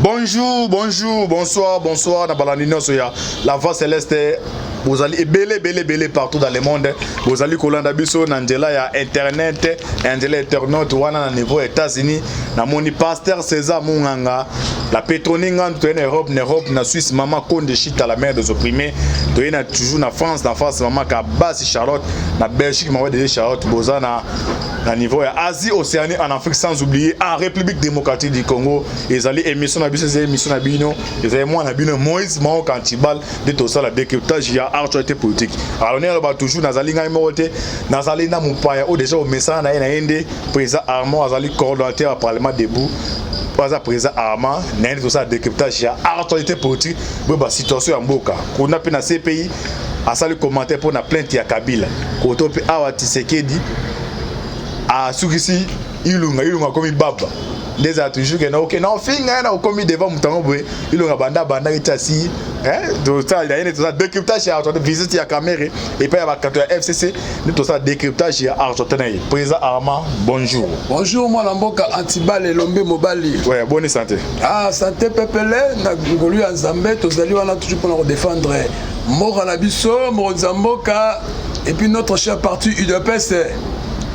Bonjour, bonjour, bonsoir, bonsoir. La voix céleste. Vous allez belé partout dans le monde. Vous allez Kolanda Biso, Nangela, il y a Internet, Angela Internaute, Wana, niveau États-Unis. Namoni Pasteur César Munganga. La pétroning en Europe, na Suisse, maman Konde Chita, la mère des opprimés. Tu es toujours en France, maman Kabasi Charlotte, na Belgique, maman de Charlotte, Bozana. À niveau Asie, Océanie, en Afrique, sans oublier en République démocratique du Congo. Ils allaient émission à Bino, ils allaient moi Nabino Moïse, Mao Kantibal, de tout ça, la décryptage, il y a actualité politique. Alors, on est toujours dans la ligne dans la ligne Moupaya, ou déjà au message, on a un président Armand, Azali coordonnateur au Parlement debout. Président Armand, on a tout ça, décryptage, il y a actualité politique, la situation en Boka. On a pu ces pays, à ça le commentaire pour la plainte à Kabila. Quand on peut avoir Tshisekedi, à Soukisi, Ilunga comme Baba. Des a toujours que non, finga na comme devant Mutango, Ilunga banda itasi, tout ça, il y a tout ça décryptage à visite à caméra et puis à la FCC, tout ça décryptage à Argentine. Président Armand, bonjour. Bonjour, moi Lamboka Antibal et Lombe Mobali. Ouais, bonne santé. Ah, santé pepele, na ngolu en Zambé, tous allés on a toujours pour nous défendre. Mora Nabiso, Mozamboka et puis notre cher parti UDPS.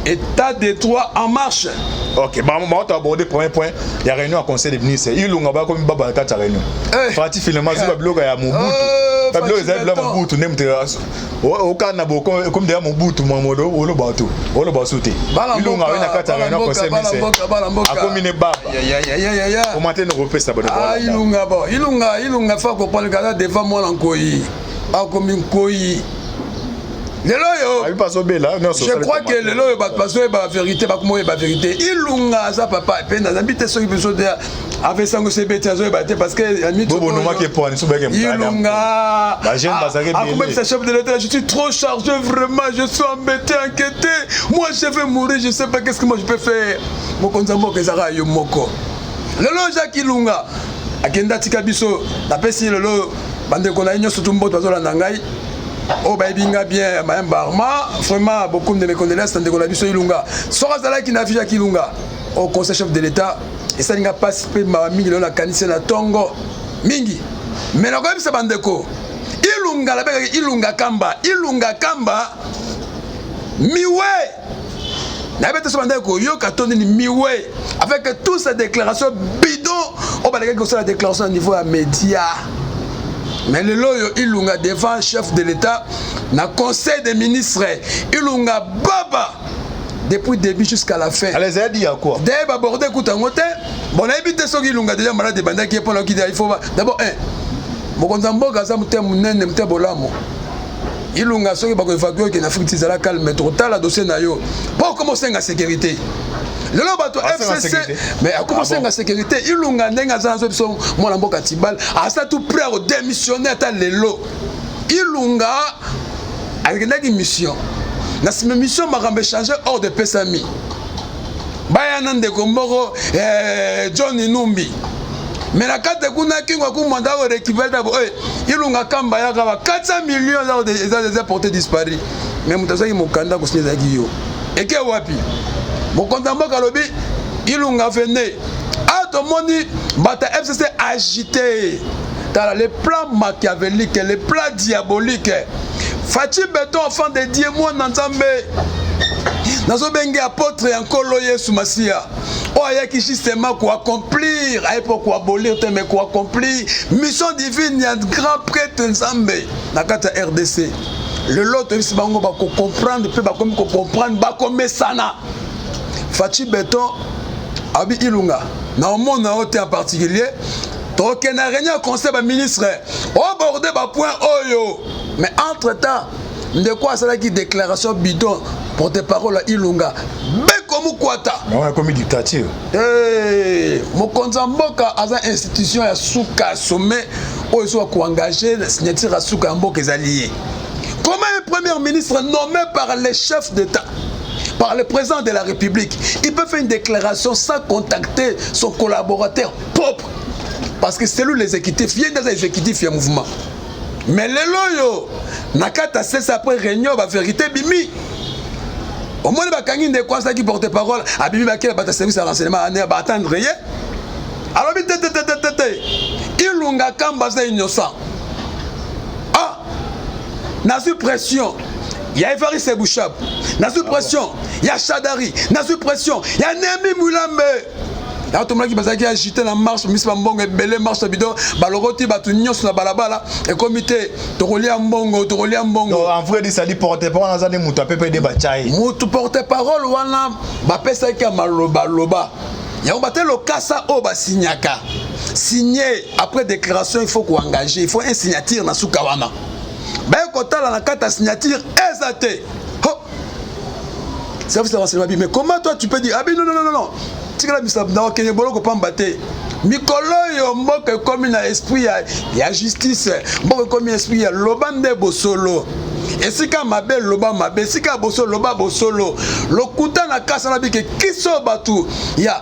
État des droits en marche. Ok, bah, on va aborder le premier point. Il y a réunion à conseil des ministres. Il y a comme Baba à réunion. Fatih finalement, si Bablo a mon bout. Bablo est là, mon bout, n'aime pas. Au cas où, comme d'ailleurs mon bout, mon mot, ou le bateau, ou le basouté. Il y a une réunion à conseil des ministres. A combiné Baba. Comment tu refais ça? Ah, il a fait comprendre le Canada devant moi en Koyi. Ah, comme une Koyi. Je crois que le lot est la vérité, la vérité. Il a ça papa, peine dans habité ceux qui besoin de avec ça que c'est bête parce que chef de l'État, je suis trop chargé vraiment, je suis embêté, inquiété. Moi je vais mourir, je sais pas qu'est-ce que moi je peux faire. Mon konzambo que Zara yo moko. Le lot Jacques Ilunga akenda tika biso, napesi le lot bande ko na nyo surtout mboto bazola nangai. Oh bah bien Mme Barma, vraiment beaucoup de mes condoléances dans le biso Ilunga. Sorazala qui n'a vu Jacques Ilunga au conseil chef de l'État et ça n'a pas participé ma mingi la canisse na Tongo mingi. Mais la comme ça bandeko Ilunga la belle Ilunga Kamba miwe. N'avait pas bandeko yo katoni ni miwe avec toutes ces déclarations bidon au bah la déclaration au niveau à médias. Mais le loyo Ilunga devant chef de l'État, na conseil des ministres, Ilunga Baba, depuis le début jusqu'à la fin. Allez, ça dit à quoi? D'abord, aborder Koutangote, bon, on a évité ce Ilunga déjà malade de banda qui est pour le qui il faut d'abord, mon konzambo gaza muté munene muté bolamo. Ilunga soki bako évacuer que n'Afrique tizala calme trop tard la dossier na yo. Pour commencer la sécurité. Le lobato FCC mais a commencé la sécurité Ilunga ndenga za nzo moi Mboka Tibal a ça tout prêt au démissionner à lelo Ilunga avec une mission na cette mission m'a changé hors de Pesami bayana ndeko mboko John Inumbi mais la carte de kuna kingo ku mandat au récupérer d'abord Ilunga kamba ya 400 millions des portés disparus mais mutazo mukanda ko signer yo et que wapi mon konzambo kalobi Ilunga venait à tout le monde bata FCC agité dans les plans machiavéliques les plans diaboliques Fatih Beton enfant de Dieu moi Nzambe nazo bengi apôtre encore Yesu Masia oh ya qui justement quoi accomplir ay pourquoi abolir mais quoi accomplir mission divine ya grand prêtre Nzambe na kata RDC le lot de bango ba comprendre pe ba comme comprendre ba comme sana Fatih Beton abi Ilunga na monde na hôtel en particulier donc na réunion conseil ba ministre au bordé ba point oyo mais entre temps de quoi ça qui déclaration bidon porte-parole à Ilunga Bekomu Kwata on comme dictature mokonza mboka aza institution ya suka sommet oyo so ko engager la signature à suka mboka ezalié. Comment un premier ministre nommé par les chefs d'État, par le président de la République, il peut faire une déclaration sans contacter son collaborateur propre? Parce que c'est lui l'exécutif, il y a des exécutifs, il y a un mouvement. Mais les loyaux, Nakata c'est après réunion, la vérité, bimi. Au moins, il y a des quoi qui porte parole, à bimi, il y a des services à renseignement, à attendre rien. Alors, Ilunga Kamba c'est innocent. Ah, na sous pression. Il y a Evari Sebouchab. Na sous pression. Il y a Chadari. Na sous pression. Il y a Nemi Moulambe. Il y a tout le monde qui a agité la marche, Miss Mbongo, Belé marche bidon, Baloroti, Batunion sur la balabala, et comité, Torolia Mbongo, Torolia Mbongo. En vrai, ça dit porte-parole, on a des moutons, pépé de bataille. Moutou porte-parole, wana, Bapesa Kamaloba, Loba. Il y a un bâtiment le Kassa Oba Signaka. Signé, après déclaration, il faut qu'on engage, il faut un signature dans Soukawana. Ben, quand tu as la carte signature, exacté. Service de renseignement, mais comment toi tu peux dire, ah ben non. Tikala misabna Kenya boloko pambate mikolo yo mboka komi na esprit ya justice mboka komi esprit ya lobande bosolo esika mabe loba mabe esika bosolo loba bosolo lokuta na kasa na bike kiso batu ya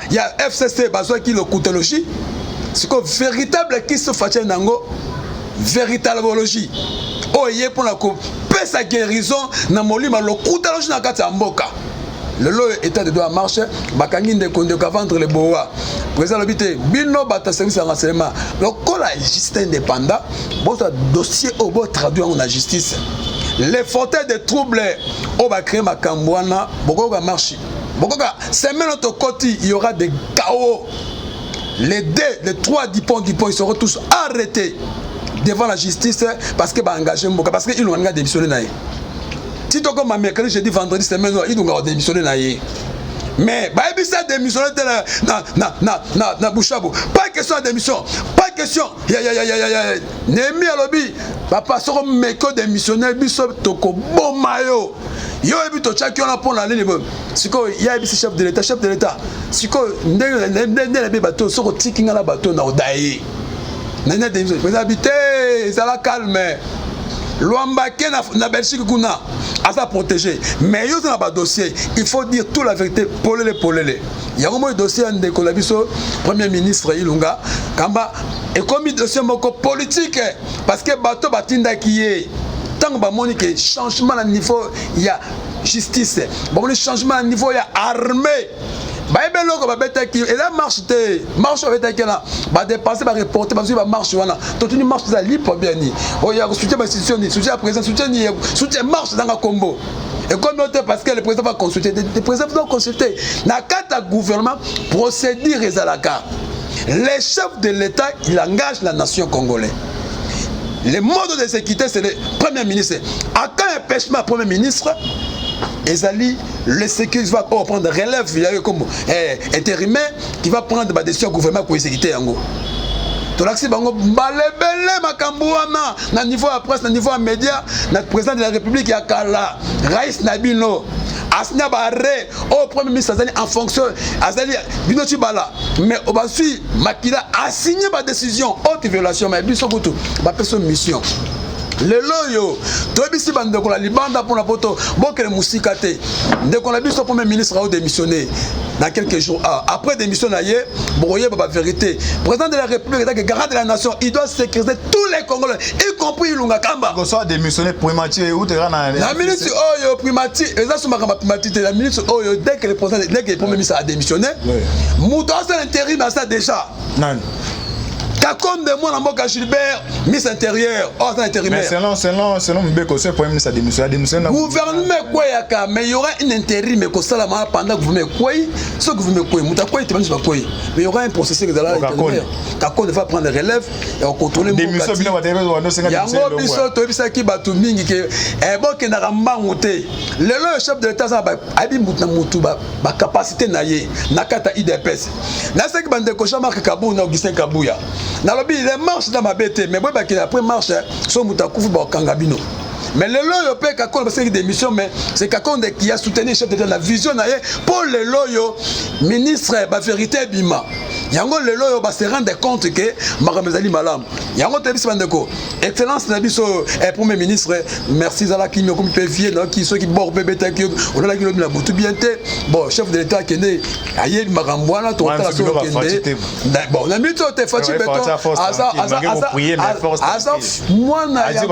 FCC bazwa ki lokutologie siko véritable kiso fatia nango véritableologie oye pour la ko pesa guérison na molima lokutologie na kata mboka. Le lot état de droit marche, bakangi ndeko vendre les bois. Président l'habité, bino bata service de renseignement. Donc quand la justice indépendante, bon dossier au bon traduit en la justice. Les fauteuils de troubles au va créer ma cambouana, beaucoup va marcher. Beaucoup semaine notre côté, il y aura des chaos. Les 3 dipons, ils seront tous arrêtés devant la justice parce que va engager Mboka parce qu'ils ont démissionné. Si tu comme mercredi, jeudi, vendredi, semaine, ils doivent démissionner. Mais, bah, ça démissionner na Bouchabou. Pas question de démission. Pas question. Némi à lobby. Papa, si on met que démissionner, biso toko bon mayo. Yo ebi to chaki on a pour l'année. Si quoi, il y a chef de l'État. Si quoi, ne bateau, so tiki na bateau na odaye. Nene démission. Vous habitez, ça la calme. L'Ouambake na Belgique kuna à ça protéger. Mais yo dans ba dossier, il faut dire toute la vérité polele. Il y a un dossier de Kolabiso, Premier ministre Ilunga, Kamba et comme dossier moko politique parce que bateau batinda qui est tant ba monique changement à niveau il y a justice. Bon le changement à niveau il y a armée. Baïbé loko ba beta qui et la marche avec ta là ba dépasser ba reporter ba suivre marche wana toute une marche ça libre bien ni oh ya soutien institution ni soutien à présent soutien marche dans la combo et comme noté parce que le président va consulter le président doit consulter na carte gouvernement procédure et zalaka les chefs de l'État il engage la nation congolaise. Le mode de sécurité c'est le premier ministre à quand empêchement premier ministre Ezali, le sécurité va prendre relève, il y a comme intérimaire qui va prendre des décisions gouvernement pour sécurité en gros. Tolaxi bango balebele makambouana na niveau à presse, na niveau à médias, notre président de la République Yakala, Raïs Nabino, Asnia Barré, au premier ministre Azali en fonction, Azali Binochi Bala, mais au bas Makila a signé ma décision, haute violation, mais Bissokutu, ma personne mission. Le loyo, Tobisi Bandeko la Libanda pour la poto, bon que le Moussikate, dès qu'on a vu son premier ministre a démissionné dans quelques jours. Après démission, Boroye la vérité. Président de la République, garant de la nation, il doit sécuriser tous les Congolais, y compris Ilunga Kamba. Qu'on soit démissionné primatier ou la ministre Oyo primatier, la ministre Oyo, dès que le premier ministre a démissionné, Mouton c'est l'intérim à ça déjà. Non. Kakon de moi, Namboka Gilbert, ministre intérieur, c'est intérimaire. Mais selon Mbeko, c'est le premier ministre a démissionné. Gouvernement quoi yaka, mais il y aura un intérim mais ça la pendant que vous me quoi, ce que vous me quoi, muta quoi, mais il y aura un processus de la Kakon va prendre la relève et on contrôler mon démission bien va te yango biso to bisa ki batu mingi ke bon ke na ramba ngote. Le chef de l'État ça abi mutna mutu ba capacité na ye na kata IDPS. Na ce que bande ko Jean-Marc Kabou na Augustin Kabouya. Na lobby les marches dans ma bête mais boy qui après marche so mutakufu ba kangabino. Mais le loyo peut kakon parce que des missions mais c'est kakon qui a soutenu chef de la vision na ye pour le loyo ministre ba vérité bima. Yango le loyo ba se rendre compte que makamezali malam. Yango te biso bandeko excellence na biso premier ministre merci zala ki comme peut vier non qui ceux qui bord bébé ta qui on a la kilo na mutu bien te bon chef de l'état kende aye makambwana to ta so kende bon na mito te fati beton asa moi na ya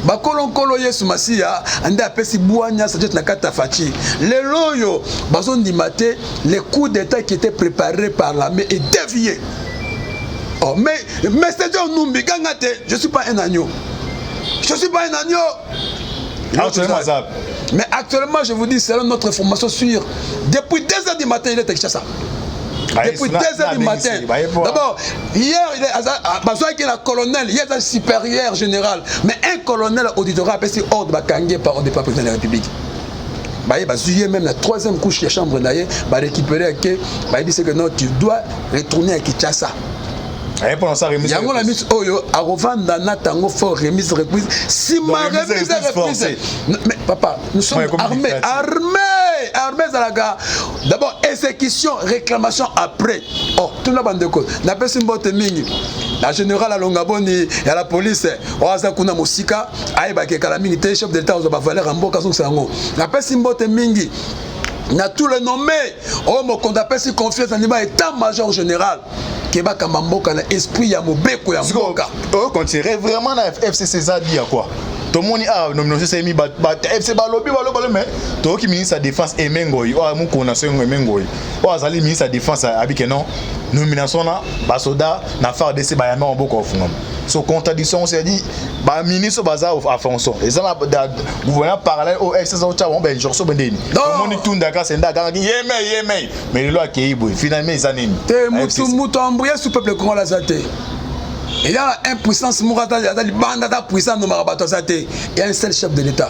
ba kolonkolo Yesu Masia ande apesi buanya sa jet na kata fati le loyo bazon dimate les coups d'état qui étaient préparés par l'armée et déviés. Oh, mais c'est un Numbi Gangate, je ne suis pas un agneau. Je ne suis pas un agneau. Actuellement, ça. Mais actuellement, je vous dis, selon notre information sûre, depuis 2h du matin, il est à Kinshasa. Depuis 2h du matin. D'abord, hier, il est un colonel, il est un supérieur général. Mais un colonel auditorat a fait ordre de par ordre du président de la République. Même la troisième couche de la chambre va récupérer que non, tu dois retourner à Kinshasa. Il y a une mise à revendre dans tango fort remise reprise. Si ma remise est reprise, mais papa, nous sommes armés à la gare. D'abord exécution, réclamation après. Oh, tout le monde de cause. N'a pas une botte mingi. La générale à Longaboni et à la police, Oaza Kuna Mosika, Aïba Kekalamini, chef d'État aux Valères en Boka Sango. N'a pas une botte mingi. Na tout le nommé. Oh, mon compte appelle si confiance en état-major général. Keba Kamamboka na esprit ya mobeko ya mboka. Oh, quand tu irais vraiment à FCC ça dit à quoi? Tout le monde a nomination c'est mis FC balobi mais toi qui ministre de défense Emengoy, oh mon connaisseur Emengoy. Oh azali ministre de défense abike non. Nomination na basoda na faire de ces bayama en boko fungam. So contradiction c'est dit ba ministre baza à fonction. Et ça na gouvernement parallèle au FC ça cha ben jorso bendeni. Tout le monde tourne d'accord c'est ndaka yeme mais le loi qui finalement ils animent. Te mutu embrayé sous peuple congolais la zate. Il y a une puissance mourata, il y a une bande de puissance de Marabato Zate. Il y a un seul chef de l'État.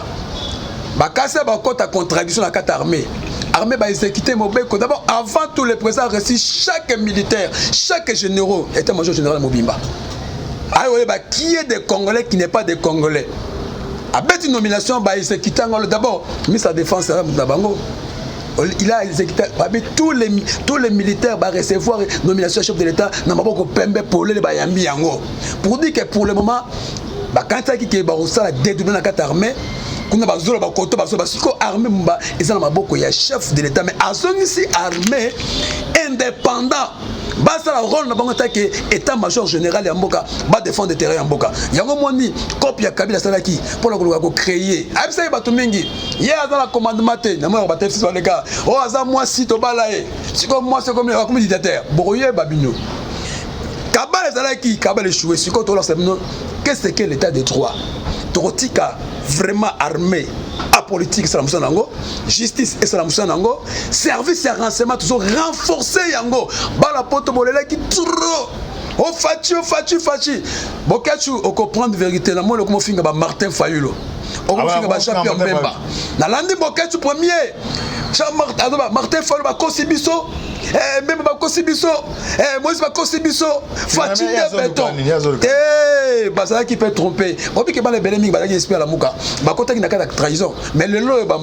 Bakase bakota ta contradiction dans la carte armée. Armée va exécuter Mobeko. D'abord, avant tout, le président reçu chaque militaire, chaque général, état-major général Mobimba. Qui est des Congolais qui n'est pas des Congolais. Avec une nomination, va exécuter d'abord, ministre de la Défense, Nabango. Il a exécuté tous les militaires va recevoir nomination chef de l'État n'a pas pembe pour les bayambi yango pour dire que pour le moment quand il y a dédoublé la carte armée qu'on a besoin de côté parce que armée mba ils ont maboko ya chef de l'État mais à son ici armée indépendant basa la rôle na bango que état-major général ya mboka ba défendre le terrain ya mboka yango moni copie ya Kabila salaki pour la créer abisa bato mingi ya dans la commandement na mo ba tefisi les gars oh aza moi si to balaye c'est comme moi c'est comme dictateur boye babino Kabila salaki Kabila échoué c'est quoi to qu'est-ce que l'état de droit Torotika vraiment armé apolitique c'est la moussa nango justice et c'est la moussa nango service et renseignement toujours renforcé yango bala poto bolela qui trop o fachi bokachu o comprendre vérité na mo le comment finga ba Martin Fayulu o finga ba champion memba na landi bokachu premier Martin Fayulu ba kosibiso même ba kosibiso Moïse ba kosibiso fachi de béton basala qui peut tromper obi ke ba le belemi ba qui espère la muka ba kota ki na kata trahison mais le lo ba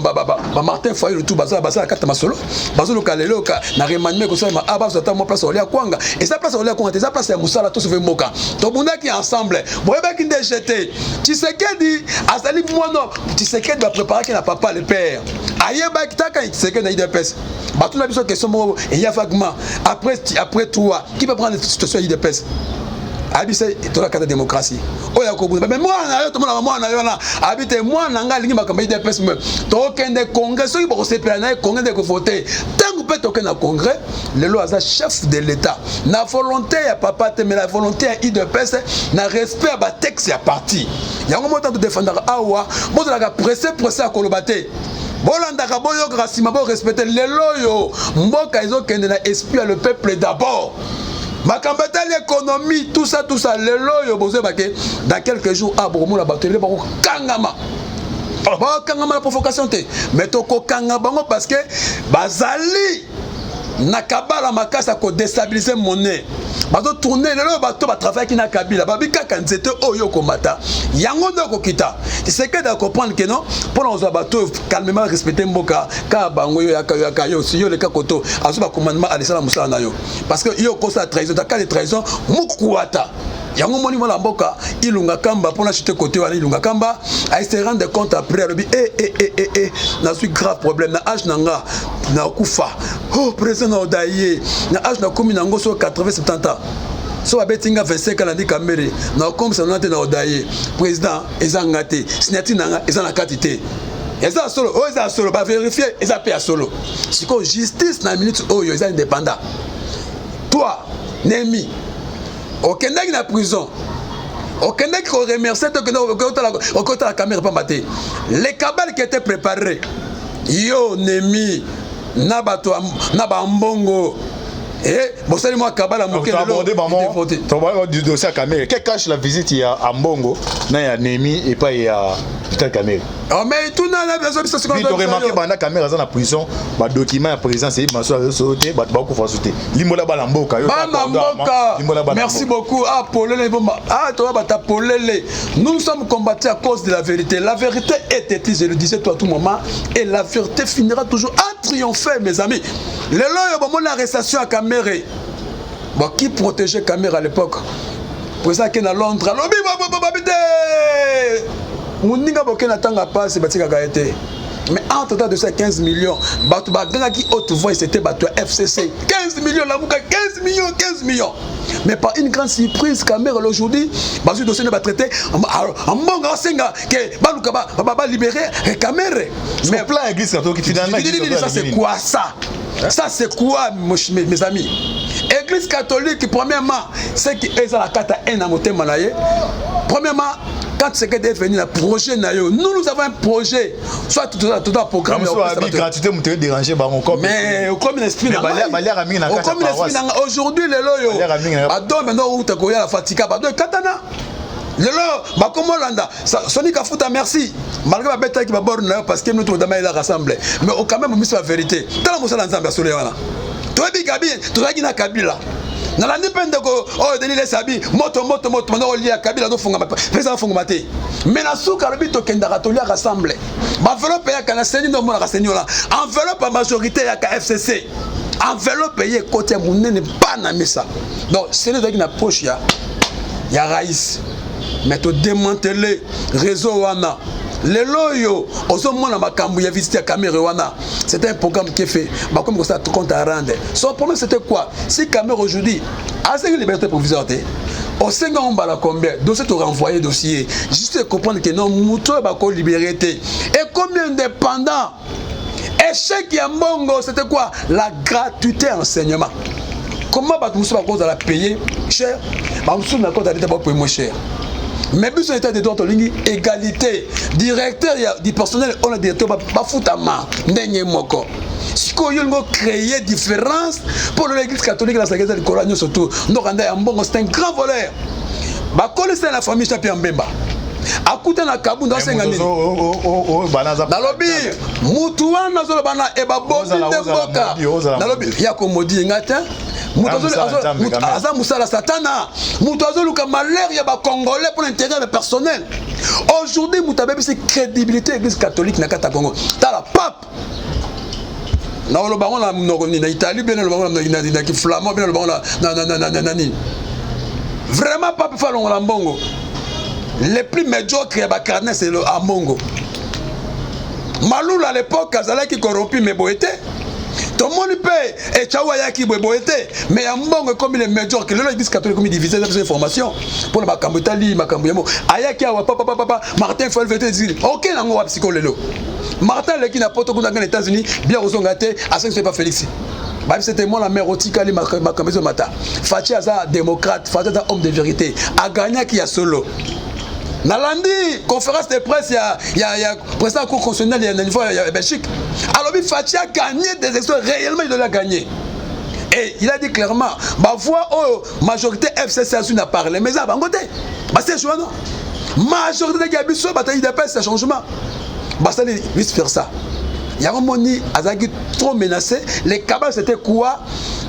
Martin Fayulu tout basala kata masolo basolo ka lelo ka na remaniement ko so ma aba so ta mo place olia kwanga et ça place olia kwanga ça place ya musala to sauver moka to bunda ki ensemble boyeba ki ndejete Tshisekedi azali mwana Tshisekedi va préparer ki na papa le père ayeba ki taka Tshisekedi na IDPS batu na biso question mo et ya vaguement après toi qui peut prendre la situation IDPS habite to la carte démocratie oya ko mais moi na yo to moi na yo na habite moi na nga lingi makamba IDPS me to kende congrès so ko sepela na congrès de ko voter tangu peut token na congrès le lo aza chef de l'état na volonté ya papa te mais la volonté ya IDPS na respect ba texte ya parti yango moto de défendre awa bo la pressé à kolobate bolandaka boyoka sima bo respecter le loyo mboka ezokende na esprit le peuple d'abord. Makambeta l'économie, tout ça, le loyo bozé baké dans quelques jours à Bromo la batterie bako kangama. Ba kangama la provocation te. Mais toko kangama parce que bazali nakabala makasa ko déstabiliser monnaie. Bato tourner le bato ba travailler ki na Kabila ba bika kanzete oyo komata. Yango ndoko kita. C'est que de comprendre que non pour nos bateaux calmement respecter mboka ka bango yo yaka yo si yo le kakoto azuba commandement à l'islam musala na yo parce que yo kosa trahison ta cas de trahison mukuata yango moni mona mboka ilunga kamba pour la chute côté wala ilunga kamba a se rendre compte après le na suis grave problème na âge nanga na kufa oh président Odaye na âge na komi nango so 80-70 ans so abetinga 25 ans ndi kamere na comme ça na Odaye président ezangate signature nanga ezana quantité eza solo o eza solo ba vérifier eza pe solo siko justice na minute oyo eza indépendant toi Nemi okendaki na prison okendaki koremercie okota la caméra pas maté les cabales qui étaient préparés yo nemi na bato na bambongo et bosali moi kabala moke lelo du dossier à caméra qu'est cache la visite il y a à Mbongo na ya Nemi et pas il y a Vital Caméra. Oh mais tout na la besoin ça tu as remarqué banda caméra dans la prison ba document ya président c'est maso sauté ba ko fa sauté limbola ba lamboka yo merci beaucoup ah polele ah toi ba ta polele nous sommes combattus à cause de la vérité est éthique je le disais toi à tout moment et la vérité finira toujours à triompher mes amis le lo yo ba mon arrestation à caméra bon qui protégeait caméra à l'époque pour ça qu'il est à Londres lobby Mouninga Bokena Tanga passe Batika Gaëté. Mais entre temps de ces 15 millions, Batouba qui haute voix c'était Batou FCC. 15 millions, la Mouka 15 millions. Mais par une grande surprise, caméra aujourd'hui, Bazou dossier n'est pas traité. En bon senga que Balouka va libérer caméra. Mais plein église catholique finalement. Ça c'est quoi ça? Ça c'est quoi mes amis? Église catholique premièrement, c'est qui est la carte à un amoté malaye. Premièrement, quand c'est que est venu le projet nayo, nous avons un projet, soit tout un programme. Gratuité, vous te dérangez, mais comme un esprit aujourd'hui les loyo, adon maintenant où tu as la fatigue, adon katana. Lelo, bakomo landa, Sonic a foutu merci. Malgré la bête qui va border parce que nous tous demain il a rassemblé. Mais au quand même on la vérité. Dans la moussa ensemble à Solewana. Toi bigabi, toi qui na Kabila. Na la dépende ko oh Denis les sabi moto maintenant lié à Kabila no funga président funga maté. Mais na souka le bito kenda ratolia rassemblé. Ba enveloppe ya kana seni no mona kaseniola. Enveloppe majorité ya FCC. Enveloppe payé côté munene pas na mesa. Donc c'est le qui na poche ya Raïs. Mais tu démanteler réseau wana les loyo aux moins ma cambu a visité à caméra wana c'était un programme qui est fait bah comme ça tout compte à rendre son problème c'était quoi si caméra aujourd'hui à cette liberté provisoire au 5 ans on va la combien dossier te renvoyer dossier juste comprendre que non mouto va ko libérer et combien indépendant échec ya mbongo c'était quoi la gratuité enseignement comment bah tout ça va cause de la payer cher bah on na cause d'état pas payer moins cher. Mais plus sur l'état de droit en ligne, égalité. Directeur du personnel, on a directeur, pas foutama, n'enye moko. Si on a créé différence pour l'église catholique, la Sagrada du Coran, surtout, nous rendons un bon, c'est un grand voleur. Bah, connaissez la famille Champion Mbemba. A kuta na kabu dans 5 années. Nalobi, mutuana zolo bana eba bobi ndemboka. Nalobi, yako modi ngata. Aza musala satana. Mutuazo luka malheur ya ba congolais pour l'intérêt personnel. Aujourd'hui, mutabe c'est crédibilité église catholique na kata Congo. Ta la pape. Na lo bango na na Italie bien lo bango na ki flamand bien lo bango na ni. Vraiment pape fa longo la mbongo. Les plus médiocres à Bakarne, c'est le Amongo. Maloul à l'époque, Kazala qui corrompu mes boétés. Tout le monde paye et Tchawaya qui boété. Mais Amongo, comme il est médiocre, le disent catholique comme il divise les informations. Pour le Makambutali, Makambuyamo. Ayaki, papa, Martin Folvet dit ok, on va psychologue. Martin, qui n'a pas tout dans les États-Unis, bien aux Ongaté, à 5 c'est pas Félix. C'était moi la mère Otikali Makambezo Mata. Fachi Aza démocrate, Fachi Aza homme de vérité. Aganya qui a solo. Nalandi, conférence de presse, il y a président cour constitutionnel, il y a une fois, il y a Belgique. Alors, Fachi a gagné des élections, réellement, il l'a gagné. Et il a dit clairement, ma voix, majorité FCC n'a parlé, mais ça va en côté. C'est chouette, non? Majorité de Gabisso, bataille de paix, c'est un changement. Ça vice versa. Yaromoni Azagi trop menacé. Les cabales c'était quoi?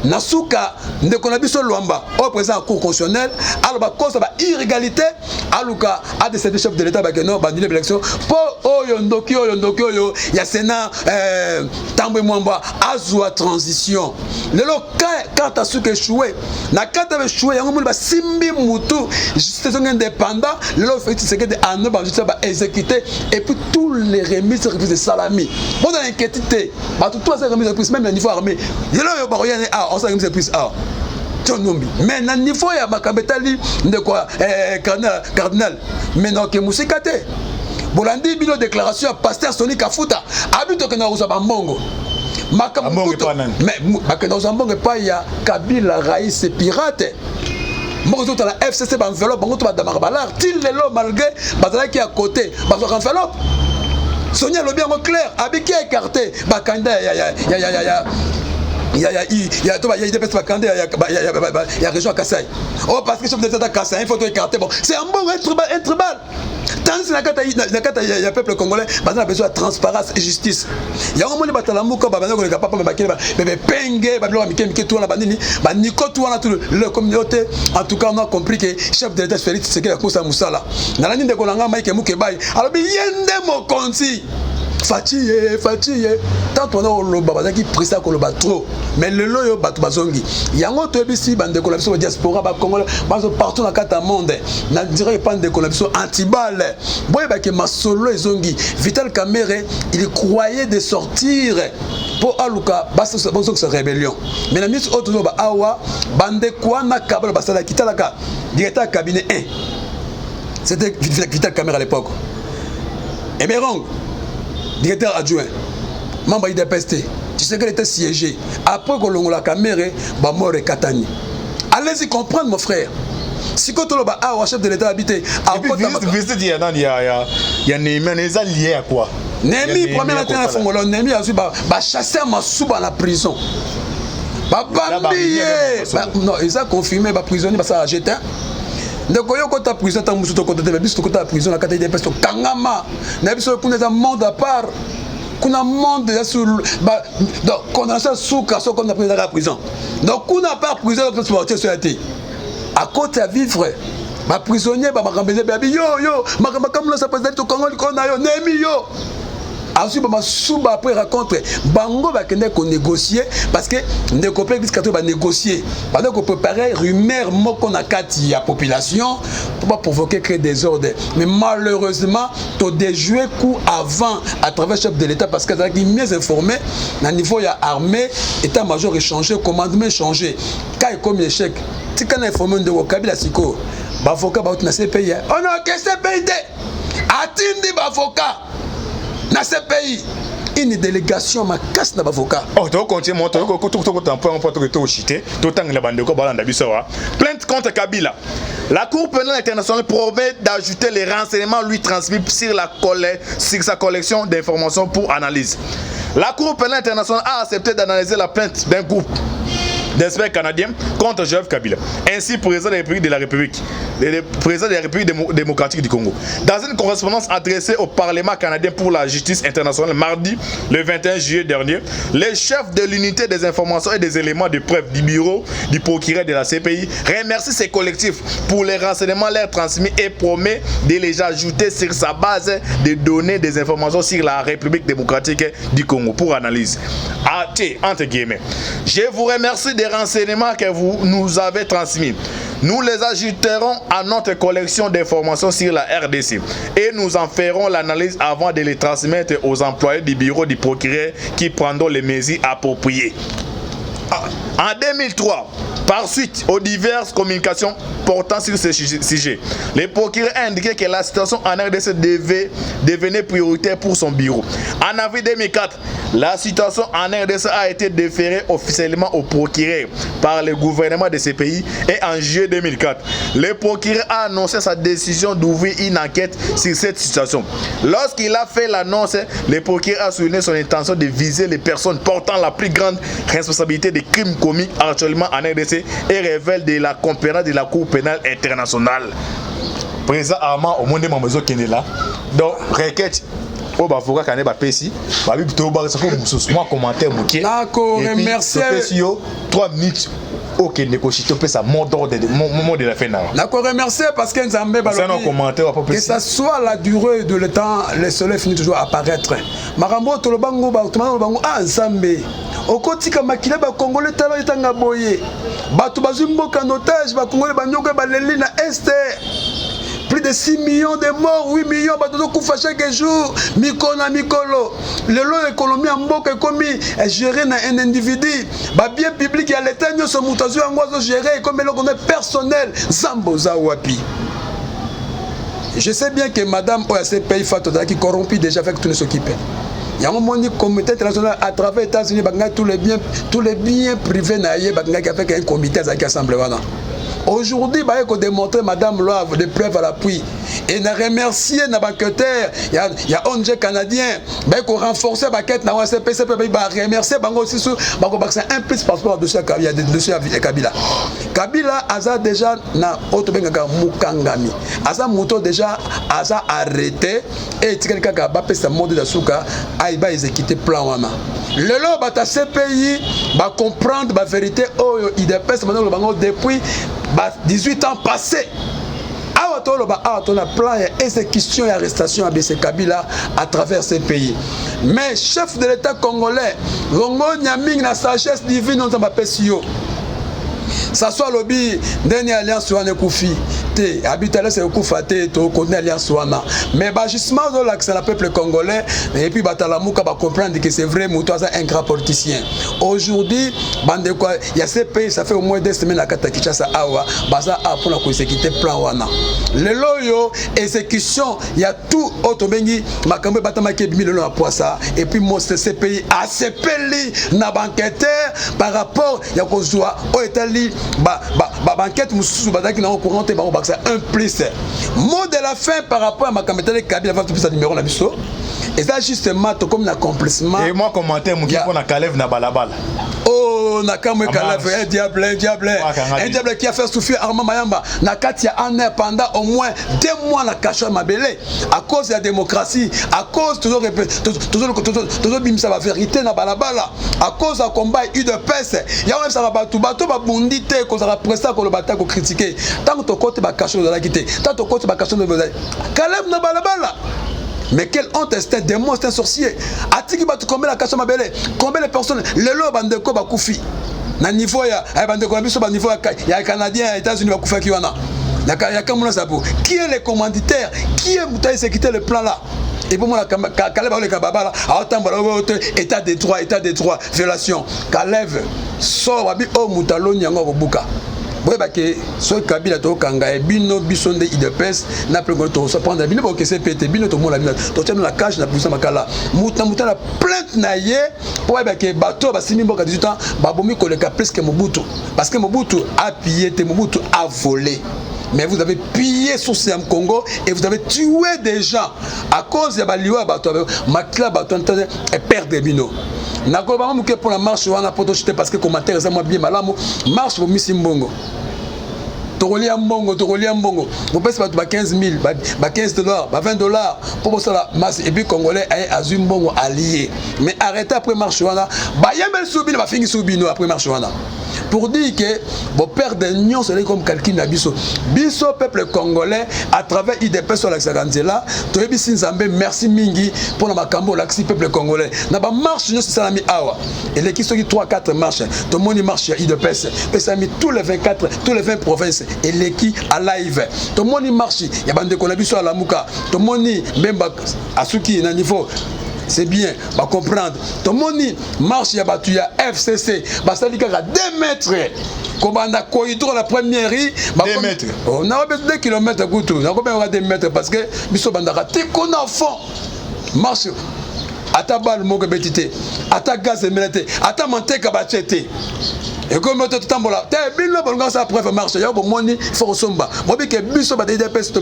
Nasuka Ndekonabiso Luamba, au président cour constitutionnel, alors cause de irrégalité, aluka a décidé chef de l'État bageno bandile l'élection pour Oyondoki Oyo, ya Sénat Tambwe Mwamba azwa transition. Le local quand Asuka échoué, na quand avait échoué, yango ba simbi mutu justice indépendant, le lo fait c'est que de anno ba justice ba exécuter et puis tous les remises de salami. Bon dans l'inquiétude, ba tout ça remise de plus même au niveau armé. Yelo yo ba rien on s'est remis de plus mais na niveau ya makabetali de quoi cardinal mais non que musikate bolandi bino déclaration à pasteur Sonic Kafuta habito que na uzaba mbongo makambo mais bakena uzambongo pa ya Kabila Raïs pirate Moi, je la FCC, enveloppe, bango to badamara balar, til lelo malgré bazala qui à côté, bazo enveloppe. Sonia le bien clair, abiki écarté, ba candidat il y a des personnes qui il y a région à Kassai. Oh, parce que chef de l'État à Kassai, il faut tout écarter. Bon, c'est un bon tribal. Tant que il y a peuple congolais, on a besoin de transparence et justice. Il y a un moment où il y a la communauté. En tout cas, on a compris que le chef de l'État Félix Tshisekedi a commencé à Moussala. Dans la ligne de Kolanga, Mike Moukebaï. Alors, il y a un démon conti. Fatigué. Tant on a le baba qui pris ça qu'on le bat trop. Mais le loyo bat bazongi. Il y a un autre ici, bande de collaboration diaspora, congolais, partout dans le monde. Na dirait pas de collaboration anti-balle. Boy, bah que ma solo et zongi. Vital Kamere, il croyait de sortir pour Aluka, basta sa rébellion. Mais la mise autre ba awa, bande quoi na kabala basta la kita la ka. Directeur cabinet 1. C'était Vital Kamere à l'époque. Et Berong, directeur adjoint, membre IDPST, tu sais qu'elle était siégée. Après que l'on la caméra, bah mort et Katani. Allez-y comprendre, mon frère. Si quand on a chef de l'État habité, il y a Némi, lié à quoi? Némi, premier matin, Némi a su chasser ma soupe à la prison. Non, ils ont confirmé, prisonnier, ça a jeté. Donc, quand tu as prison, tu as prison, la carte de Kangama, tu as un monde à part. On a monde sur donc condamnation sous carceau comme on a pris dans la prison. Donc on n'a pas prison pour sortir sur la tête. À côté à vivre, ma prisonnier, ma rambézé, yo, ma comme ça peut être Congo, qu'on a yo, Némi yo. Ensuite, ma souba après raconte, bango va qu'on négocier parce que ne copains qui va négocier. Pendant qu'on préparait rumeur qu'on a quatre la population pour pas provoquer créer des ordres. Mais malheureusement, tu as déjoué coup avant à travers le chef de l'État parce que tu as mieux informé. À niveau il y a armée, état-major échangé, commandement échangé. Quand il comme échec, tu as informé de Kabila Siko, avocat va dans ces pays. Oh non, qu'est-ce que c'est pays? Atteindre avocat. Dans ce pays, une délégation ma casse n'a pas avocat. Oh, tu continues mon truc, plainte contre Kabila. La Cour pénale internationale promet d'ajouter les renseignements lui transmis sur sa collection d'informations pour analyse. La Cour pénale internationale a accepté d'analyser la plainte d'un groupe d'experts canadiens contre Joseph Kabila, ainsi président de la République démocratique du Congo. Dans une correspondance adressée au Parlement canadien pour la justice internationale mardi, le 21 juillet dernier, les chefs de l'unité des informations et des éléments de preuve du bureau du procureur de la CPI remercient ces collectifs pour les renseignements leur transmis et promet de les ajouter sur sa base de données des informations sur la République démocratique du Congo pour analyse. Entre guillemets, je vous remercie des renseignements que vous nous avez transmis. Nous les ajouterons à notre collection d'informations sur la RDC et nous en ferons l'analyse avant de les transmettre aux employés du bureau du procureur qui prendront les mesures appropriées. En 2003, par suite aux diverses communications portant sur ce sujet, le procureur a indiqué que la situation en RDC devenait prioritaire pour son bureau. En avril 2004, la situation en RDC a été déférée officiellement au procureur par le gouvernement de ce pays et en juillet 2004, le procureur a annoncé sa décision d'ouvrir une enquête sur cette situation. Lorsqu'il a fait l'annonce, le procureur a souligné son intention de viser les personnes portant la plus grande responsabilité des crimes commis actuellement en RDC et révèle de la compétence de la Cour pénale internationale. Président Armand au monde de Mamezo Kenela. Donc, requête. Oh, bah, faut qu'on ait pas ici. Bah, oui, plutôt, bah, ça faut moi commentaire, ok. D'accord, merci. 3 minutes. Ok, négocier, tu peux ça, mon de la fin. D'accord, merci parce que nous avons que ça soit la durée de le temps, le soleil finit toujours à apparaître. Marambo, tout le bango, ensemble. Au quotidien, makila ba Congolais talo itanga boye. Batu bazumbo kanotage, ba Congolais banyoka ba leli na este. Plus de 6 millions de morts, 8 millions de coups chaque jour. Mikona Mikolo. Le lot économie en mboka comme géré dans un individu. Ba bien public à l'état nous sommes mutazu en oiseau géré comme le est personnel. Zamboza wapi. Je sais bien que madame OAC pays Fatoda qui corrompu déjà avec tous les occupés. Il y a un moment où le comité international à travers les États-Unis, tous les biens privés avec un comité qui assemblé. Aujourd'hui, il faut démontrer, Madame Loave, des preuves à l'appui. Et na remercier na banqueteur, il y a ONG canadien, il faut renforcer la banquette, na CPC, il faut remercier bango aussi sur un plus par rapport à dossier Kabila. Kabila a déjà na auto benga mukangami. Asa muto déjà asa arrêté et quelqu'un qui a bappé sa mode de souka, il va exécuter plan wana. Le lot bata CPI va comprendre la vérité oh il dépasse maintenant le bango depuis 18 ans passés. On a plan d'exécution et arrestation à BC Kabila à travers ces pays. Mais chef de l'État congolais, Rongo Nyaming na sagesse divine dans ma PCO. Ça soit lobby dernière alliance wana koufi te habitala c'est koufa te to connaît alliance wana mais bah justement dans l'accès la peuple congolais et puis batalamuka va comprendre que c'est vrai muto un grand politicien aujourd'hui bande quoi il y a ces pays ça fait au moins 2 semaines à Kinshasa awa baza a pour la exécuter plan wana le loyo exécution il y a tout auto bengi makambe batama ke 1000 à poisa et puis moi ces pays a sepeli na banqueteur par rapport ya kozwa au Italie banquette mususu bazaki na courant te ba ça un plus mot de la fin par rapport à ma caméra Kabila va tout ça numéro na biso et ça justement to comme un accomplissement et moi commentaire mon qui pour na Kalev na balabala oh na kamwe Kalev un diable qui a fait souffrir Armand Mayamba na katia en pendant au moins 2 mois na cache mabele à cause de la démocratie à cause toujours bimisa la vérité na balabala à cause du combat UDPS il y a même ça bato ba bundité ko ça presta ko le bata ko critiquer tant que to côté ba cache de la quitter tant to côté ba cache de Kalev na balabala. Mais quelle honte, c'est un démon, c'est un sorcier. Atiki batu combien la cache mabele, combien de personnes, le lo bandeko ba koufi. Na niveau ya bandeko na biso ba niveau ya Canadien, États-Unis ba koufa kiwana. Na ya kamuna sapo. Qui est le commanditaire? Qui est mutaï exécuter le plan là? Et pour moi, Kalev le kababa là, état de droit, violation. Kalev sort abi o mutaloni yango kobuka. Boy que so Kabila to kanga e bino bisonde idepes na prendre to so prendre bino ko se pété bino to mola bino to tena la cage na puisa makala muta la plainte na ye pour que bato ba simi mboka 18 ans ba bomi ko le ka presque Mobutu parce que Mobutu a pillé Mobutu a volé. Mais vous avez pillé sur Siam Congo et vous avez tué des gens à cause de Baliwa bato makla bato et perd des bino. Nako ba muke pour la marche wana poto chité parce que commentaire ça moi bien malamu marche au Misimbongo. Tokolia mbongo. Vous pensez pas 15 000, ba 15 $, ba 20 $, pour ça la masse et puis congolais a azum mbongo allié. Mais arrêtez après marche wana, ba yemel soubino ba fingi soubino après marche wana. Pour dire que vos pères de l'Union c'est comme calcul na biso. Biso peuple congolais à travers IDP sur l'axagandela, toyebi sinzambe merci mingi pour na makambo l'axi peuple congolais. Na ba marche nous c'est ça mi awa. Et les qui sont 3-4 marches, tout le monde marche IDP, et ça mis tous les 24, tous les 20 provinces et les qui à live. Tout le monde marche, il y a bande de biso à la muka. Tout le monde même à ce qui na niveau c'est bien, va comprendre. Tout le monde marche, il y a FCC, ça dit qu'il y a 2 mètres. Comme on a corridor la première rue, 2 mètres. On a 2 km, on a 2 mètres parce que biso bandara t'es qu'on a fond. Marche. Ata bal moke betité, ata gaz emelete, ata manteka bachete. Et comme tu tambola, t'es bien bon ça preuve marche, ya bon moni faut somba. Moi bi que biso ba DPS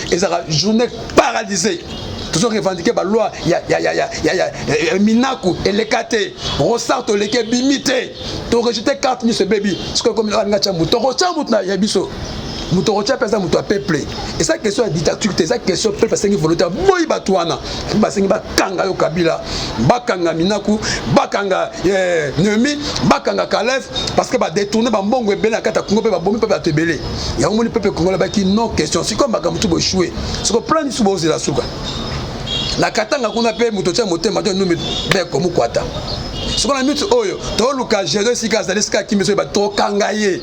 et ça journée paralysée. Toujours revendiqué par loi, il y a Minaku et les KT, ressort les ke bimité. Tu rejeté carte ni ce baby. Ce que comme on a chamou, tu rechamou na ya biso. Mutorocha pesa muto peuple. Et ça question de dictature, c'est ça question peuple parce que volontaire boy batwana. Parce que ba kanga yo Kabila, ba kanga Minaku, ba kanga Nemi, ba kanga Kalev parce que ba détourner ba mbongo ebele na kata Congo pe ba bomi pe ba tebele. Ya moni peuple congolais ba ki non question. C'est comme bakamutu bo échouer. Ce que prendre sous boze la souka. La katanga kuna pe mutocha motema to numi be komu kwata. Ce qu'on a mis oyo, to luka gérer sika za leska ki meso ba to kangaye.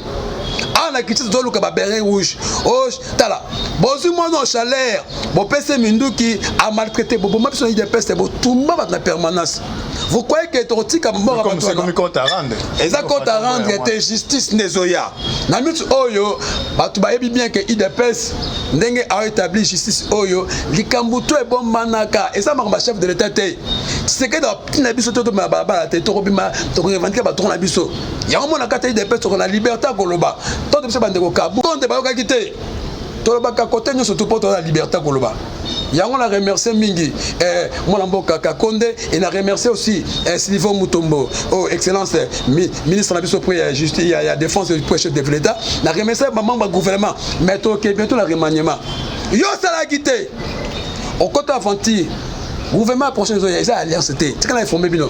Ah na kitisi to luka ba beret rouge. Oh tala. Bozu mo no chaleur. Bo pese minduki a maltraité bo ma personne de peste bo tumba ba na permanence. Vous croyez que que totika mboka comme c'est comme compte à rendre. Et ça compte à rendre était justice nezoya. Na mitu oyo batu bayebi bien que IDPS ndenge a établi justice oyo likambuto e bon manaka et ça ma chef de l'état té. C'est que dans na biso to ma baba té to bima to revendiquer ba to na biso. Ya mo na kata IDPS to la liberté koloba. To biso bande ko kabu. Konde ba yoka kité. To ba ka côté nyo surtout pour la liberté koloba. Yango la remercier mingi mon mboka Kakonde et na remercier aussi Sylvain Mutombo oh excellence ministre de la justice justice il y a défense du chef de l'État na remercier maman ba gouvernement mais to que bientôt la remaniement yo sala quitté au côté avanti gouvernement prochaine ça alliance té c'est quand il formé bino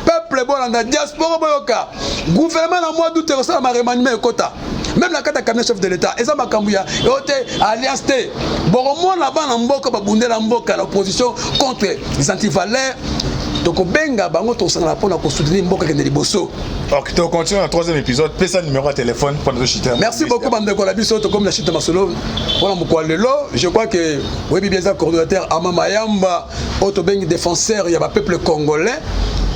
peuple bon na diaspora boyoka gouvernement na mois d'août ça ma remaniement quota. Même la carte cabinet chef de l'État, et ça m'a cambié. Et au alliance T. Bon, moi là-bas, en Mboka, Babundé, en Mboka, l'opposition contre les antivaleurs. Donc, au Benga, bango, to sang la pona ko soutenir Mboka Kennedy Bosso. Ok, tu continues dans le 3e épisode. Passe un numéro de téléphone pour nous chiter. Merci beaucoup, Bandeko Labiso, comme la chute de Masolo. Voilà mon lelo. Je crois que Webi Bieza, coordonnateur Amamayamba, Autobeng défenseur, il y a un peuple congolais.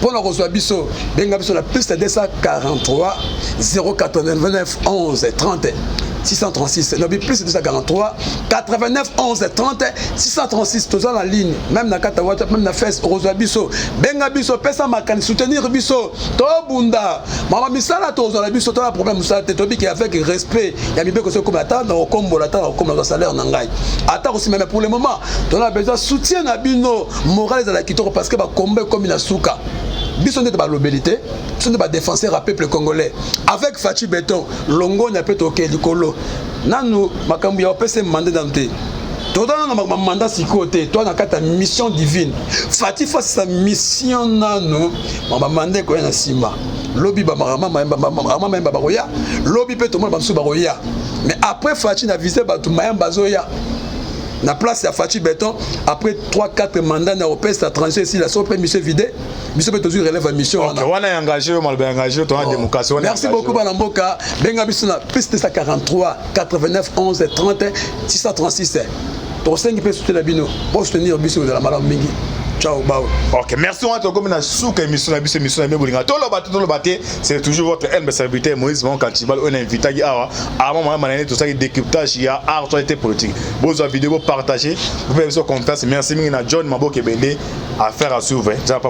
Pour la reçoit biso, benga biso la piste de 243 089 11 30 636. Nous avons plus de 243 89 11 30 636. Tous en la ligne, même dans Kata WhatsApp, même dans Facebook, reçoit biso. Benga biso, pesa makani soutenir biso. To bunda. Maman misala to reçoit biso, to la problème ça te tobi qui avec respect. Ya mi beko comme attendre au combo l'attendre comme le salaire nangai. Attends aussi même pour le moment, on a besoin soutien na bino moral de la kitoko parce que ba combat comme il a souka. Bisson de l'obélité, bisson de défenseur à peuple congolais. Avec Fachi Béton, Longo n'a pas toqué du colo. Nanou, Makambu a passé mandat dans tes. Toi, dans un mandat si côté, toi, dans ta mission divine. Fachi face sa mission, nanou, ma mandé quoi na sima. Lobby Bamarama, Mama Baroya, lobby peut tout le monde Baroya. Mais après Fachi n'a visé Batou Mayam Bazoya. Na place à Fachi Béton, après 3-4 mandats na OPS à trancher ici, la sauce mission vidée, mission peut toujours relève la mission. Ok, on a engagé, on a engagé, on a démocratie. Merci beaucoup, Banamboka. Benga Bissona, piste 43 89 11 30 636. Ton 5 peut soutenir la bino, pour soutenir Bissou de la Malam Mingi. Ciao, bao. Ok, merci on a tout comme na souka émission na biso émission na bolinga. Tout le baté, c'est toujours votre humble serviteur Moïse Mon Kantibal, on invite à awa. Avant moi mané tout ça qui décryptage il y a actualité politique. Bonne vidéo partagée. Vous pouvez vous confiance. Merci Mingina John Mabo Kebende affaire à suivre.